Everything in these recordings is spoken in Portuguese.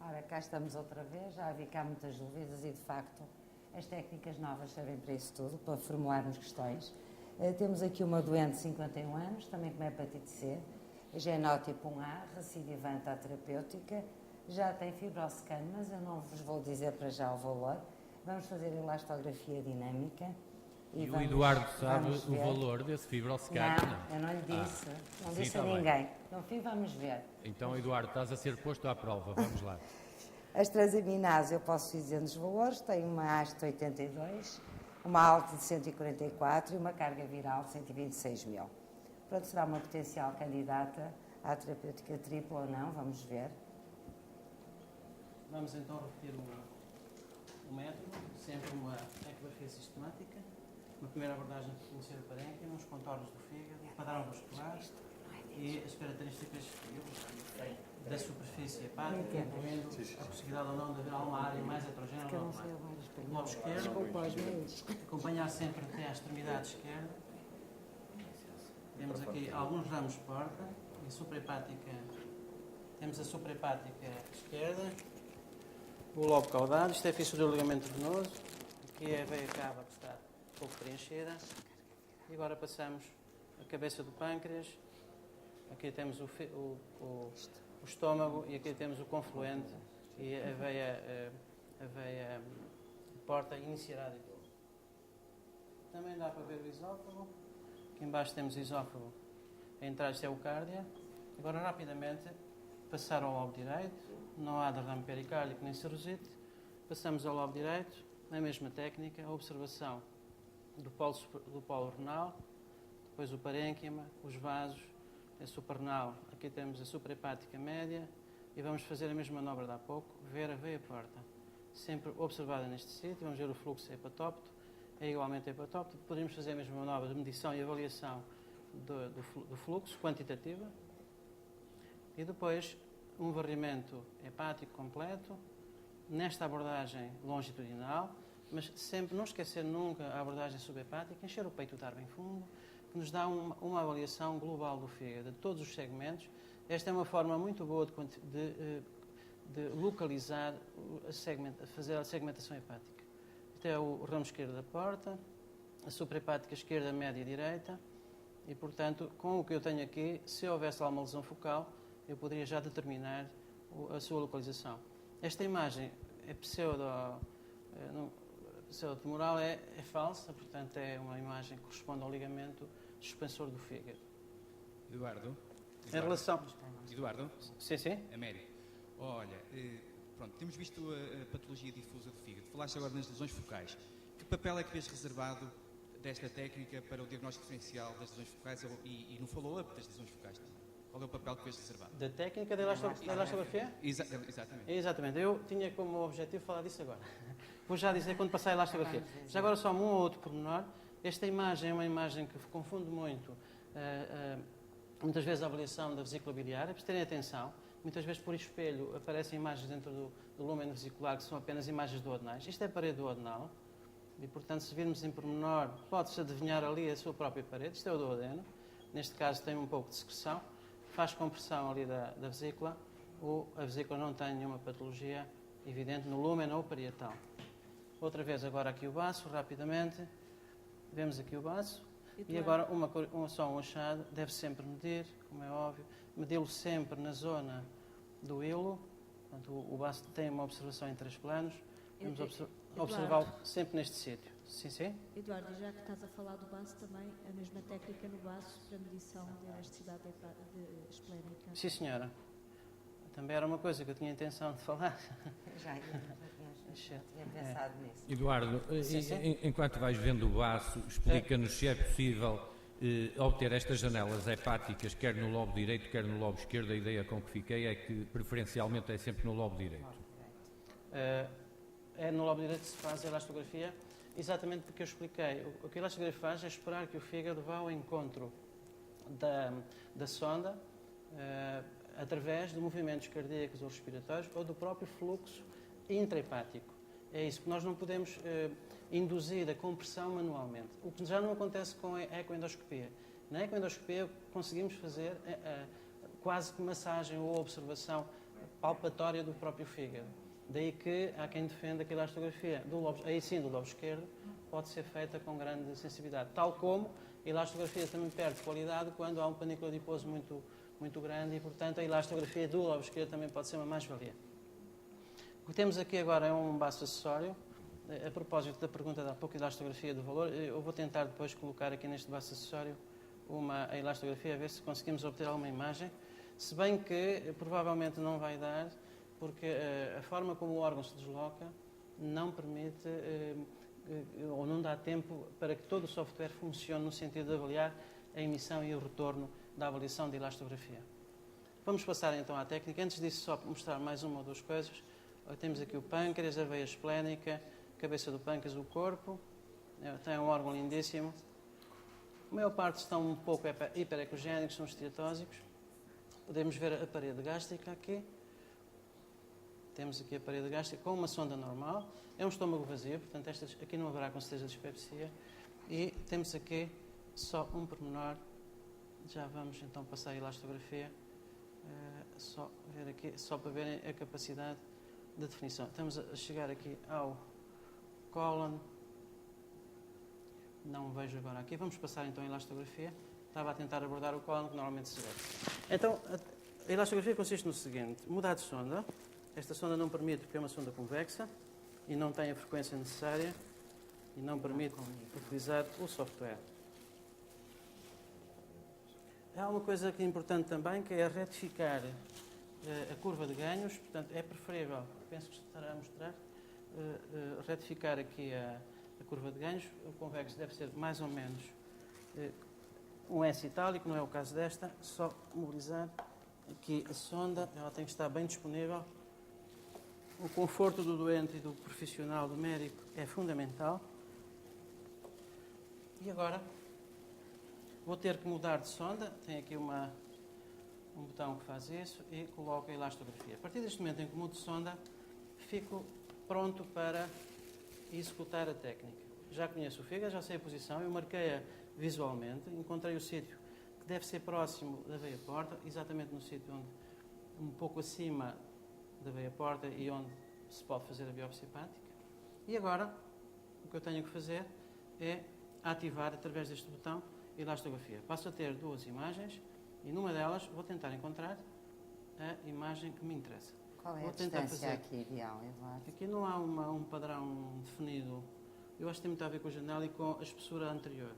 Ora, cá estamos outra vez, já vi cá muitas dúvidas e, de facto, as técnicas novas servem para isso tudo, para formularmos questões. Temos aqui uma doente de 51 anos, também com hepatite C, genótipo 1A, recidivante à terapêutica, já tem fibroscan, mas eu não vos vou dizer para já o valor. Vamos fazer elastografia dinâmica. E o Eduardo sabe o valor desse fibroscan? Não, eu não lhe disse, não disse a ninguém. No fim, vamos ver. Então, Eduardo, estás a ser posto à prova, vamos lá. As transaminases, eu posso dizer nos valores, tem uma AST de 82, uma ALT de 144 e uma carga viral de 126 mil. Pronto, será uma potencial candidata à terapêutica tripla ou não, vamos ver. Vamos então repetir o método, sempre uma ecografia sistemática, uma primeira abordagem para conhecer o parênquima, os contornos do fígado, o padrão vascular e as características da superfície hepática, incluindo a possibilidade ou não de haver alguma área mais heterogénea ou não. Lobo esquerdo, acompanhar sempre até à extremidade esquerda. Temos aqui alguns ramos porta e a suprahepática. Temos a suprahepática esquerda, o lobo caudado, isto é a fissura do ligamento venoso, aqui é a veia cava que está pouco preenchida. E agora passamos a cabeça do pâncreas, aqui temos o estômago e aqui temos o confluente e a veia porta iniciará. Também dá para ver o esófago, aqui embaixo temos o esófago, a entrada isto é o cárdia. Agora rapidamente passar ao lobo direito, não há derrame pericárdico nem cirrosite, passamos ao lobo direito, na mesma técnica, a observação do polo renal, depois o parênquima, os vasos, a suprarrenal, aqui temos a suprahepática média e vamos fazer a mesma manobra de há pouco, ver a veia porta, sempre observada neste sítio, vamos ver o fluxo hepatópito, é igualmente hepatópito, poderíamos fazer a mesma manobra de medição e avaliação do fluxo quantitativa e depois um varrimento hepático completo, nesta abordagem longitudinal, mas sempre não esquecer nunca a abordagem subhepática, encher o peito de ar bem fundo, que nos dá uma avaliação global do fígado, de todos os segmentos. Esta é uma forma muito boa de localizar, fazer a segmentação hepática. Este é o ramo esquerdo da porta, a suprahepática esquerda, média e direita, e, portanto, com o que eu tenho aqui, se houvesse alguma lesão focal, eu poderia já determinar a sua localização. Esta imagem é pseudo-tumoral, é falsa, portanto é uma imagem que corresponde ao ligamento suspensor do fígado. Eduardo? Em relação... Eduardo? Sim, sim. Américo. Olha, pronto, temos visto a patologia difusa do fígado. Falaste agora nas lesões focais. Que papel é que vês reservado desta técnica para o diagnóstico diferencial das lesões focais e no follow-up das lesões focais? Qual é o papel que vês reservado? Da técnica da elastografia? Exatamente. Exatamente. Eu tinha como objetivo falar disso agora. Vou já dizer quando passar a elastografia. Já agora só um ou outro pormenor. Esta imagem é uma imagem que confunde muito, muitas vezes, a avaliação da vesícula biliar. É preciso terem atenção. Muitas vezes, por espelho, aparecem imagens dentro do lúmen vesicular que são apenas imagens duodenais. Isto é a parede duodenal. E, portanto, se virmos em pormenor, pode-se adivinhar ali a sua própria parede. Isto é o duodeno. Neste caso, tem um pouco de secreção. Faz compressão ali da vesícula, ou a vesícula não tem nenhuma patologia evidente no lúmen ou parietal. Outra vez agora aqui o baço, rapidamente. Vemos aqui o baço. E agora só um achado, deve sempre medir, como é óbvio, medi-lo sempre na zona do hilo. Portanto, o baço tem uma observação em 3 planos. Vamos observá-lo sempre neste sítio. Sim, sim. Eduardo, já que estás a falar do baço, também a mesma técnica no baço para medição de elasticidade esplénica. Sim, senhora. Também era uma coisa que eu tinha intenção de falar. Já tinha pensado nisso. Eduardo, sim. enquanto vais vendo o baço, explica-nos se é possível obter estas janelas hepáticas, quer no lobo direito, quer no lobo esquerdo. A ideia com que fiquei é que, preferencialmente, é sempre no lobo direito. É no lobo direito que se faz a elastografia, exatamente porque eu expliquei. O que a elastografia faz é esperar que o fígado vá ao encontro da sonda através de movimentos cardíacos ou respiratórios ou do próprio fluxo intrahepático. É isso, que nós não podemos induzir a compressão manualmente. O que já não acontece com a ecoendoscopia. Na ecoendoscopia conseguimos fazer quase que massagem ou observação palpatória do próprio fígado. Daí que há quem defenda que a elastografia do lobo esquerdo pode ser feita com grande sensibilidade, tal como a elastografia também perde qualidade quando há um panículo adiposo muito grande e, portanto, a elastografia do lobo esquerdo também pode ser uma mais-valia. O que temos aqui agora é um baço acessório. A propósito da pergunta de há pouco, elastografia do valor, eu vou tentar depois colocar aqui neste baço acessório a elastografia, a ver se conseguimos obter alguma imagem, se bem que provavelmente não vai dar, porque a forma como o órgão se desloca não permite ou não dá tempo para que todo o software funcione no sentido de avaliar a emissão e o retorno da avaliação de elastografia. Vamos passar então à técnica. Antes disso, só mostrar mais uma ou duas coisas. Temos aqui o pâncreas, a veia esplénica, cabeça do pâncreas, o corpo. Tem um órgão lindíssimo. A maior parte estão um pouco hiperecogénicos, são esteatósicos. Podemos ver a parede gástrica aqui. Temos aqui a parede gástrica com uma sonda normal. É um estômago vazio, portanto aqui não haverá com certeza dispepsia. E temos aqui só um pormenor. Já vamos então passar a elastografia. Só ver aqui, só para verem a capacidade de definição. Estamos a chegar aqui ao cólon. Não vejo agora aqui. Vamos passar então a elastografia. Estava a tentar abordar o cólon, que normalmente se vê. Então, a elastografia consiste no seguinte: mudar de sonda. Esta sonda não permite, porque é uma sonda convexa e não tem a frequência necessária e não permite utilizar o software. Há uma coisa que é importante também, que é retificar a curva de ganhos. Portanto, é preferível, penso que estará a mostrar, retificar aqui a curva de ganhos. O convexo deve ser mais ou menos um S itálico, não é o caso desta. Só mobilizar aqui a sonda, ela tem que estar bem disponível. O conforto do doente e do profissional, do médico, é fundamental. E agora vou ter que mudar de sonda. Tem aqui um botão que faz isso e coloco a elastografia. A partir deste momento em que mudo de sonda, fico pronto para executar a técnica. Já conheço o fígado, já sei a posição, eu marquei-a visualmente, encontrei o sítio que deve ser próximo da veia porta, exatamente no sítio onde, um pouco acima da veia porta e onde se pode fazer a biópsia hepática. E agora, o que eu tenho que fazer é ativar, através deste botão, a elastografia. Passo a ter duas imagens e numa delas vou tentar encontrar a imagem que me interessa. Qual é Vou a tentar distância fazer. aqui ideal, Eduardo? Aqui não há um padrão definido. Eu acho que tem muito a ver com a janela e com a espessura anterior.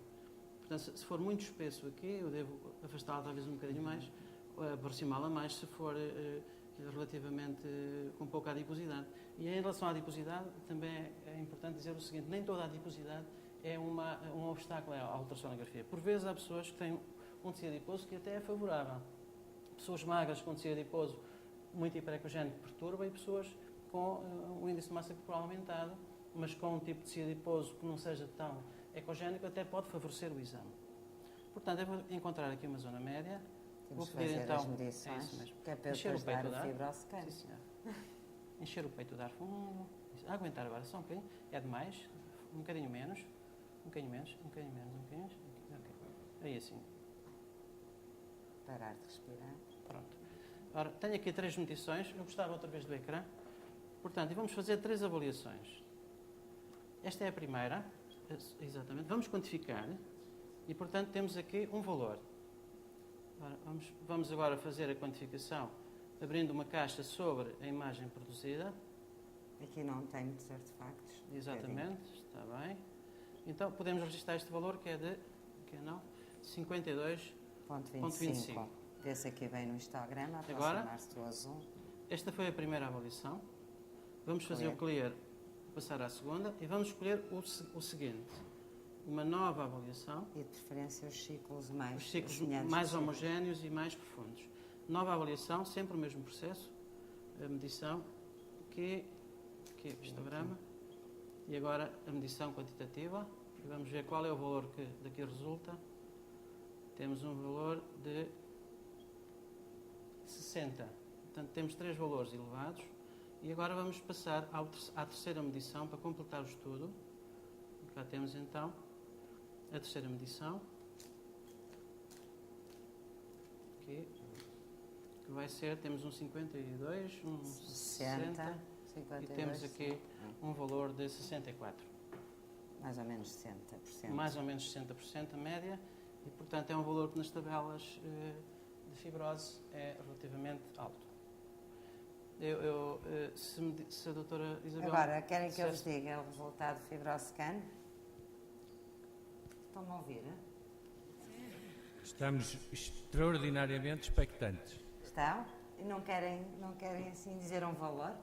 Portanto, se for muito espesso aqui, eu devo afastá-la talvez um bocadinho mais, aproximá-la mais, se for relativamente com pouca adiposidade. E em relação à adiposidade, também é importante dizer o seguinte: nem toda a adiposidade é um obstáculo à ultrassonografia. Por vezes há pessoas que têm um tecido adiposo que até é favorável. Pessoas magras com tecido adiposo muito hiperecogénico perturba, e pessoas com um índice de massa corporal aumentado, mas com um tipo de tecido adiposo que não seja tão ecogénico, até pode favorecer o exame. Portanto, eu vou encontrar aqui uma zona média. Temos Vou que pedir fazer então, as medições, é isso mesmo. que é para eu Encher o depois peito dar de o ar. fibroscan. Sim, senhor. Encher o peito de ar fundo. Aguentar agora só um bocadinho. É demais. Um bocadinho menos. Um bocadinho menos. Um bocadinho menos. Um bocadinho menos. Okay. Aí assim. Parar de respirar. Pronto. Ora, tenho aqui 3 medições. Eu gostava outra vez do ecrã. Portanto, vamos fazer 3 avaliações. Esta é a primeira. Exatamente. Vamos quantificar. E, portanto, temos aqui um valor. Ora, vamos agora fazer a quantificação abrindo uma caixa sobre a imagem produzida. Aqui não tem muitos artefactos. Exatamente, está bem. Então podemos registrar este valor que é de 52,25. Esse aqui vem no Instagram, a Agora, aproximar-se do azul. Esta foi a primeira avaliação. Vamos fazer o clear, passar à segunda, e vamos escolher o seguinte: uma nova avaliação. E de preferência os ciclos mais Os ciclos semelhantes mais possíveis. homogéneos e mais profundos. Nova avaliação, sempre o mesmo processo. A medição, que é o histograma. E agora a medição quantitativa. E vamos ver qual é o valor que daqui resulta. Temos um valor de 60. Portanto, temos 3 valores elevados. E agora vamos passar à terceira medição para completar o estudo. Cá temos então a terceira medição. Aqui. que vai ser, temos um 52, um 60 e temos aqui um valor de 64. Mais ou menos 60%. Mais ou menos 60% a média, e portanto é um valor que nas tabelas de fibrose é relativamente alto. Se a doutora Isabel... Agora, querem que eu vos diga o resultado do FibroScan? Estão-me a ouvir? Estamos extraordinariamente expectantes. Estão? E não querem assim dizer um valor?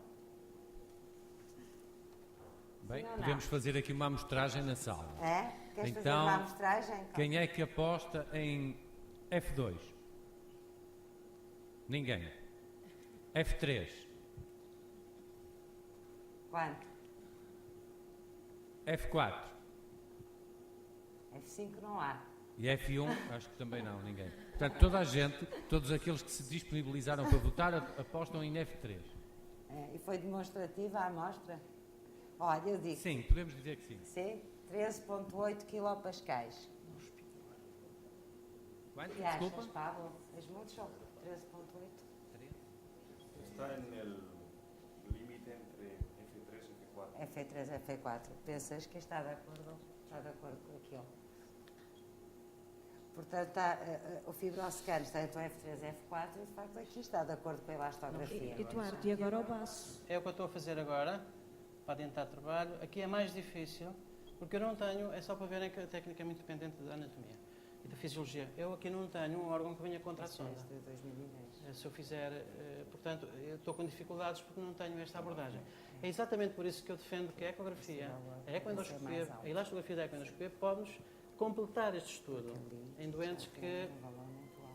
Bem, Não. podemos fazer aqui uma amostragem na sala. É? Queres fazer Então, uma amostragem? Quem é que aposta em F2? Ninguém. F3? Quanto? F4? F5 não há. E F1? Acho que também não, ninguém. Portanto, toda a gente, todos aqueles que se disponibilizaram para votar, apostam em F3. E foi demonstrativa a amostra? Olha, eu digo. Sim, podemos dizer que sim. Sim, 13,8 kilopascais. Quanto? ¿Qué Desculpa? haces, Pablo? ¿Es mucho? 3,8. Está en el límite entre F3 y F4. F3, F4. Pensas que está de acordo com aquilo? Portanto, o FibroScan está entre o F3 e F4 e, de facto, aqui está de acordo com a elastografia. Eduardo, e agora o baço? É o que eu estou a fazer agora, para adiantar trabalho. Aqui é mais difícil, porque eu não tenho, é só para verem que a técnica é muito dependente da anatomia e da fisiologia. Eu aqui não tenho um órgão que venha contra a sonda. De 2010. Se eu fizer, portanto, eu estou com dificuldades porque não tenho esta abordagem. É exatamente por isso que eu defendo que a ecografia, a ecoendoscopia, a elastografia da ecoendoscopia pode-nos completar este estudo em doentes que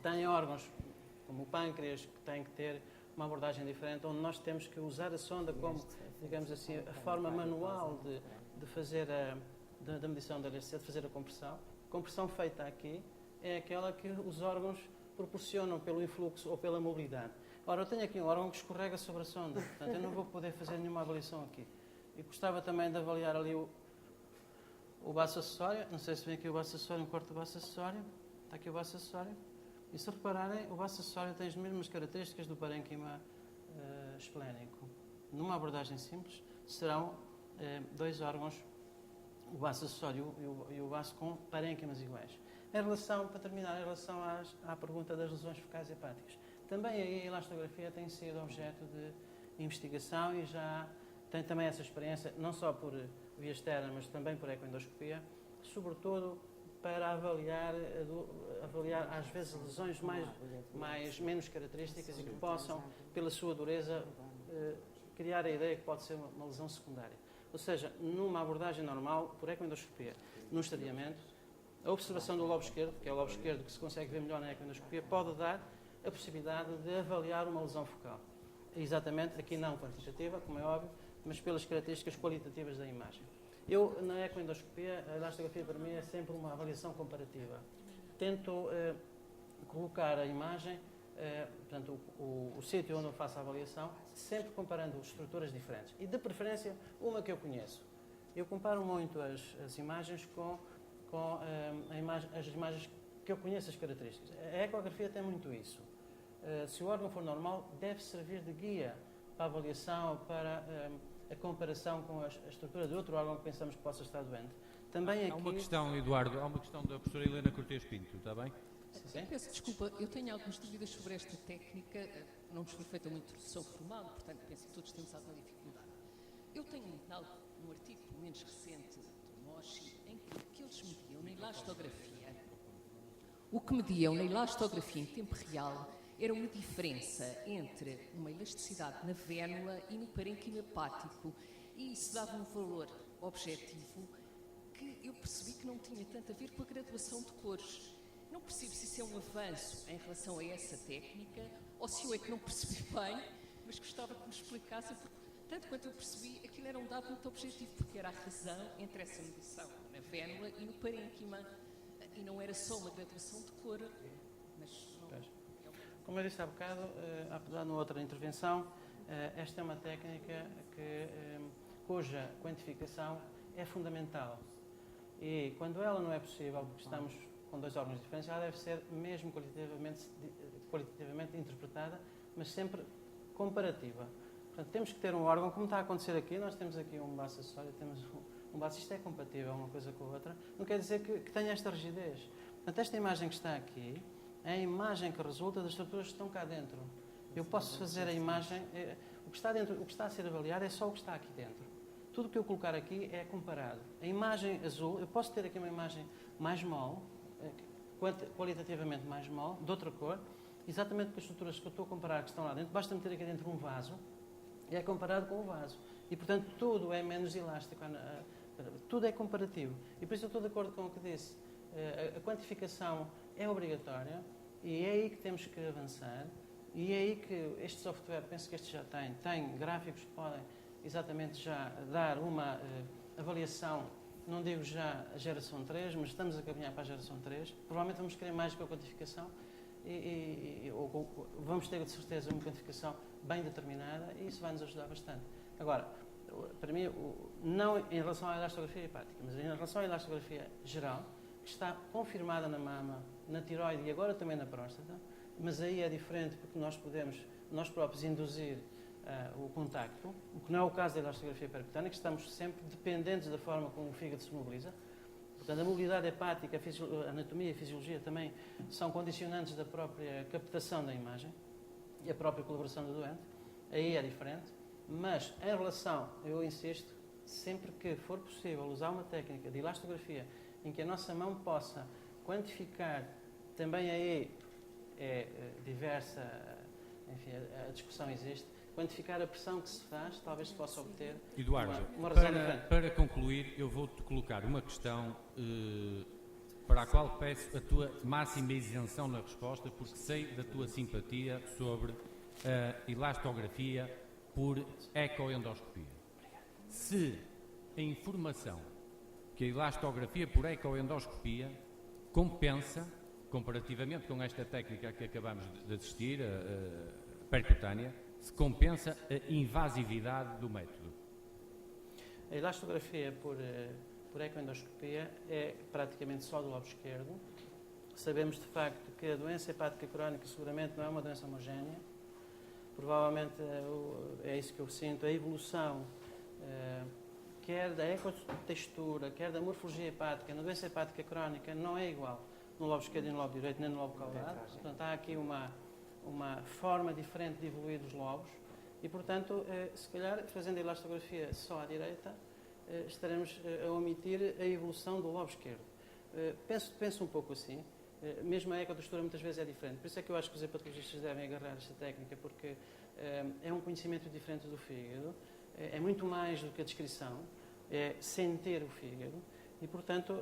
têm órgãos, como o pâncreas, que têm que ter uma abordagem diferente, onde nós temos que usar a sonda como, digamos assim, a forma manual de fazer da medição da LHC, de fazer a compressão. A compressão feita aqui é aquela que os órgãos proporcionam pelo influxo ou pela mobilidade. Ora, eu tenho aqui um órgão que escorrega sobre a sonda, portanto eu não vou poder fazer nenhuma avaliação aqui. E gostava também de avaliar ali o baço acessório, não sei se vem aqui o baço acessório, um corte do baço acessório, está aqui o baço acessório, e se repararem, o baço acessório tem as mesmas características do parênquima esplénico. Numa abordagem simples, serão dois órgãos, o baço acessório e o baço com parênquimas iguais. Em relação, para terminar, em relação à pergunta das lesões focais hepáticas, também aí a elastografia tem sido objeto de investigação e já tem também essa experiência, não só por via externa, mas também por ecoendoscopia, sobretudo para avaliar às vezes lesões menos características e que possam, pela sua dureza, criar a ideia que pode ser uma lesão secundária. Ou seja, numa abordagem normal, por ecoendoscopia, no estadiamento, a observação do lobo esquerdo, que é o lobo esquerdo que se consegue ver melhor na ecoendoscopia, pode dar a possibilidade de avaliar uma lesão focal. Exatamente, aqui não quantitativa, como é óbvio, mas pelas características qualitativas da imagem. Eu, na ecoendoscopia, a elastografia para mim é sempre uma avaliação comparativa. Tento colocar a imagem, portanto, o sítio onde eu faço a avaliação, sempre comparando estruturas diferentes. E, de preferência, uma que eu conheço. Eu comparo muito as imagens com as imagens que eu conheço as características. A ecografia tem muito isso. Se o órgão for normal, deve servir de guia para a avaliação, para a comparação com a estrutura de outro órgão que pensamos que possa estar doente. Também aqui... Há uma questão, Eduardo, há uma questão da professora Helena Cortês Pinto, está bem? Sim? Peço desculpa, eu tenho algumas dúvidas sobre esta técnica. Não nos foi feita uma introdução formal, portanto penso que todos temos alguma dificuldade. Eu tenho algo no artigo, pelo menos recente, do MOSHI, em que eles mediam na elastografia. O que mediam na elastografia em tempo real era uma diferença entre uma elasticidade na vénula e no parênquima hepático, e isso dava um valor objetivo que eu percebi que não tinha tanto a ver com a graduação de cores. Não percebo se isso é um avanço em relação a essa técnica ou se eu é que não percebi bem, mas gostava que me explicassem, porque, tanto quanto eu percebi, aquilo era um dado muito objetivo, porque era a razão entre essa medição na vénula e no parênquima, e não era só uma graduação de cor, mas não... Como eu disse há bocado, apesar de outra intervenção, esta é uma técnica cuja quantificação é fundamental. E quando ela não é possível, porque estamos com dois órgãos diferentes, ela deve ser mesmo qualitativamente interpretada mas sempre comparativa. Portanto, temos que ter um órgão, como está a acontecer aqui, nós temos aqui um baço acessório, temos um baço, isto é compatível uma coisa com a outra, não quer dizer que tenha esta rigidez. Portanto, esta imagem que está aqui é a imagem que resulta das estruturas que estão cá dentro. Eu posso fazer a imagem, o que está dentro, o que está a ser avaliado é só o que está aqui dentro. Tudo o que eu colocar aqui é comparado. A imagem azul, eu posso ter aqui uma imagem mais mole, qualitativamente mais mole, de outra cor, exatamente com as estruturas que eu estou a comparar que estão lá dentro, basta meter aqui dentro um vaso, e é comparado com o vaso. E, portanto, tudo é menos elástico, tudo é comparativo. E por isso eu estou de acordo com o que disse. A quantificação é obrigatória e é aí que temos que avançar. E é aí que este software, penso que este já tem gráficos que podem exatamente já dar uma avaliação, não digo já a geração 3, mas estamos a caminhar para a geração 3. Provavelmente vamos querer mais que a quantificação ou vamos ter de certeza uma quantificação bem determinada e isso vai nos ajudar bastante. Agora, para mim, não em relação à elastografia hepática, mas em relação à elastografia geral, que está confirmada na mama, na tiroide e agora também na próstata, mas aí é diferente porque nós podemos, nós próprios, induzir o contacto, o que não é o caso da elastografia percutânea, que estamos sempre dependentes da forma como o fígado se mobiliza. Portanto, a mobilidade hepática, a anatomia e a fisiologia também são condicionantes da própria captação da imagem e a própria colaboração do doente. Aí é diferente. Mas, em relação, eu insisto, sempre que for possível usar uma técnica de elastografia em que a nossa mão possa quantificar, também aí é diversa, enfim, a discussão existe, quantificar a pressão que se faz, talvez se possa obter Eduardo, uma razão diferente. Para concluir, eu vou-te colocar uma questão para a qual peço a tua máxima isenção na resposta, porque sei da tua simpatia sobre a elastografia por ecoendoscopia. Se a informação que a elastografia por ecoendoscopia compensa, comparativamente com esta técnica que acabamos de assistir, a percutânea, se compensa a invasividade do método. A elastografia por ecoendoscopia é praticamente só do lobo esquerdo. Sabemos de facto que a doença hepática crónica seguramente não é uma doença homogénea. Provavelmente é isso que eu sinto, a evolução quer da ecotextura, quer da morfologia hepática, na doença hepática crónica não é igual no lobo esquerdo e no lobo direito, nem no lobo caudado. Portanto, há aqui uma forma diferente de evoluir dos lobos e, portanto, se calhar, fazendo a elastografia só à direita, estaremos a omitir a evolução do lobo esquerdo. Penso um pouco assim. Mesmo a ecotextura muitas vezes é diferente. Por isso é que eu acho que os hepatologistas devem agarrar esta técnica, porque é um conhecimento diferente do fígado, é muito mais do que a descrição, é sentir o fígado e, portanto,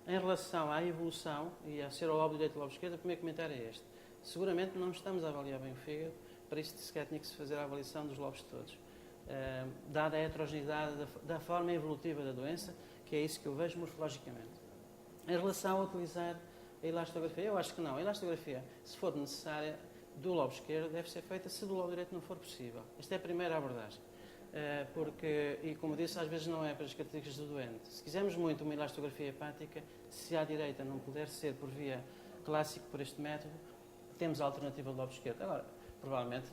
em relação à evolução e a ser ao lobo direito e ao lobo esquerdo, o primeiro comentário é este. Seguramente não estamos a avaliar bem o fígado, para isso sequer tinha que se fazer a avaliação dos lobos todos. Dada a heterogeneidade da forma evolutiva da doença, que é isso que eu vejo morfologicamente. Em relação a utilizar a elastografia, eu acho que não. A elastografia, se for necessária, do lobo esquerdo, deve ser feita se do lobo direito não for possível. Esta é a primeira abordagem. Porque, e como disse, às vezes não é para as características do doente. Se quisermos muito uma elastografia hepática, se à direita não puder ser por via clássica, por este método, temos a alternativa do lobo esquerdo. Agora, provavelmente...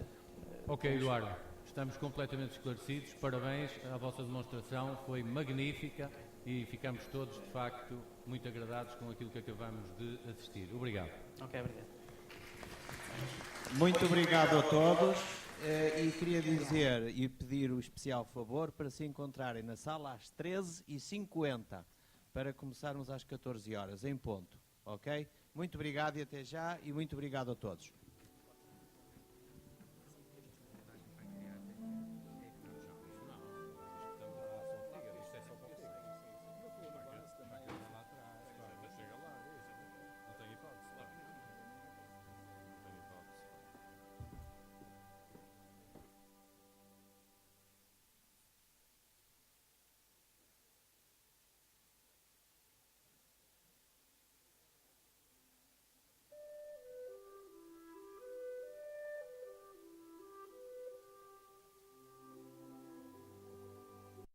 Ok, Eduardo, estamos completamente esclarecidos. Parabéns, a vossa demonstração foi magnífica e ficamos todos, de facto, muito agradados com aquilo que acabamos de assistir. Obrigado. Ok, obrigado. Muito obrigado a todos. E queria dizer e pedir o especial favor para se encontrarem na sala às 13h50 para começarmos às 14 horas, em ponto. Ok? Muito obrigado e até já, e muito obrigado a todos.